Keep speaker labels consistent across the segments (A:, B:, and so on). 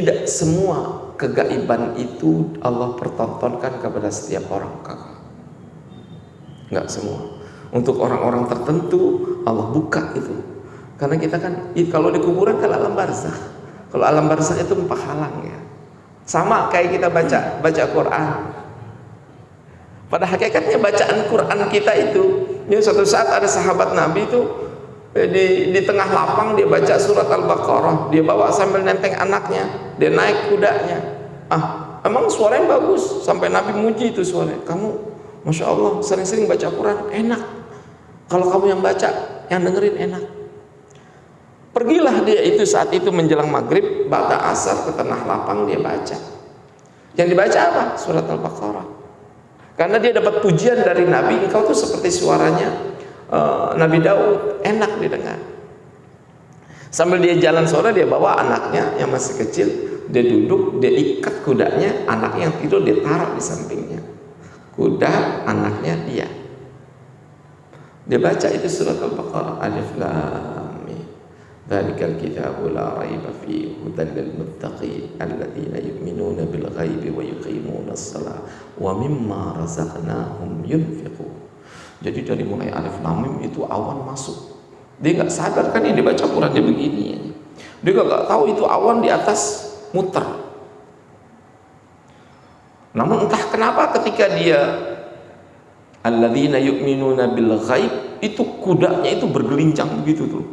A: Tidak semua kegaiban itu Allah pertontonkan kepada setiap orang, kakak. Enggak semua. Untuk orang-orang tertentu Allah buka itu. Karena kita kan kalau di kuburan kan alam barzakh. Kalau alam barzakh itu penghalang ya. Sama kayak kita baca Quran. Pada hakikatnya bacaan Quran kita itu, ya suatu saat ada sahabat Nabi itu di tengah lapang dia baca surat Al-Baqarah, dia bawa sambil nenteng anaknya, dia naik kudanya. Emang suaranya bagus sampai Nabi muji itu suaranya. Kamu Masya Allah sering-sering baca Quran, enak. Kalau kamu yang baca, yang dengerin enak. Pergilah dia itu saat itu menjelang maghrib, ba'da asar ke tengah lapang dia baca. Yang dibaca apa? Surat Al-Baqarah. Karena dia dapat pujian dari Nabi, engkau tuh seperti suaranya Nabi Daud, enak didengar. Sambil dia jalan sore, dia bawa anaknya yang masih kecil, dia duduk, dia ikat kudanya, anaknya yang tidur dia taruh di sampingnya. Kuda, anaknya dia baca itu surat Al-Baqarah, Alif Lam Mim. Dzalikal kitabu la raiba fihi hudan lil muttaqin alladzina yu'minuna bil ghaibi wa yuqimunas shalah wa mimma razaqnahum yunfiqun. Jadi dari mulai Alif Lam Mim itu awan masuk. Dia nggak sadar kan ini dibaca Quran dia begini. Dia nggak tahu itu awan di atas muter. Namun entah kenapa ketika dia alladzina yu'minuna bil ghaib, itu kudanya itu bergelincang begitu tuh.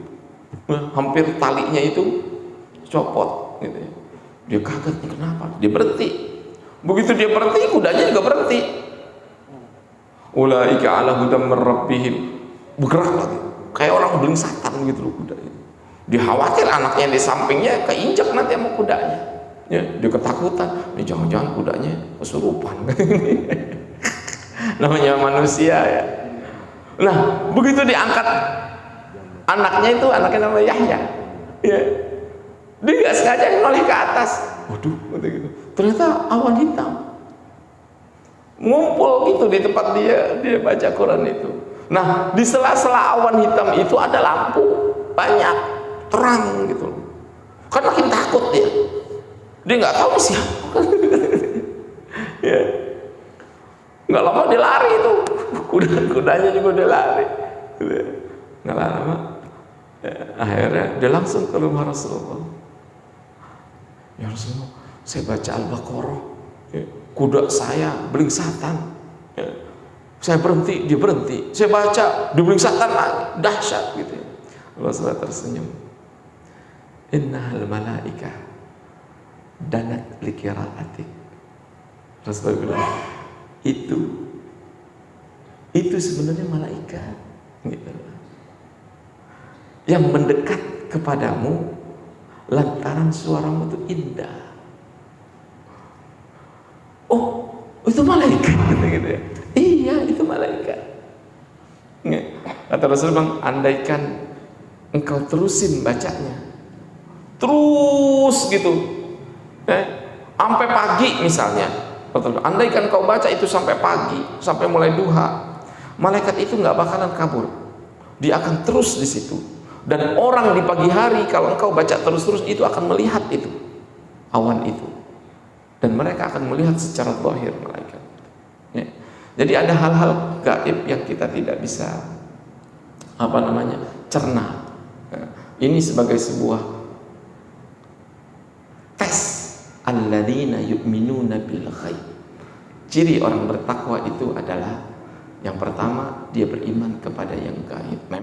A: Hampir talinya itu copot gitu ya. Dia kaget, kenapa? Dia berhenti. Begitu dia berhenti, kudanya juga berhenti. Ulaika ala hudam rabbihim, bergerak lagi kayak orang belingsatan gitu loh kuda itu. Dia khawatir anaknya di sampingnya keinjak nanti sama kudanya ya, dia ketakutan, jangan-jangan kudanya kesurupan. Namanya manusia ya. Nah begitu diangkat anaknya itu, anaknya namanya Yahya ya, dia gak sengaja noleh ke atas, waduh gitu. Ternyata awan hitam ngumpul gitu di tempat dia baca Quran itu. Nah di sela-sela awan hitam itu ada lampu banyak terang gitu, kan makin takut dia nggak tahu siapa. Ya. Nggak lama dia lari itu, kudanya juga dia lari. Nggak lama akhirnya dia langsung ke rumah Rasulullah. Ya Rasulullah, saya baca Al-Baqarah, kuda saya belingsatan, saya berhenti, dia berhenti, saya baca, dia belingsatan lagi, dahsyat gitu ya. Rasulullah tersenyum. Innahal malaikah danat likiraatik. Rasulullah bilang, itu sebenarnya malaikat gitu, yang mendekat kepadamu lantaran suaramu itu indah. Oh, itu malaikat gitu ya. Iya, itu malaikat. Kata Rasulullah, andaikan engkau terusin bacanya, terus gitu, sampai pagi misalnya. Andaikan kau baca itu sampai pagi, sampai mulai duha, malaikat itu nggak bakalan kabur. Dia akan terus di situ. Dan orang di pagi hari kalau engkau baca terus-terus itu akan melihat itu awan itu. Dan mereka akan melihat secara zahir malaikat. Ya. Jadi ada hal-hal gaib yang kita tidak bisa cerna. Ini sebagai sebuah tes. Alladzina yu'minuna bil ghaib. Ciri orang bertakwa itu adalah yang pertama dia beriman kepada yang gaib.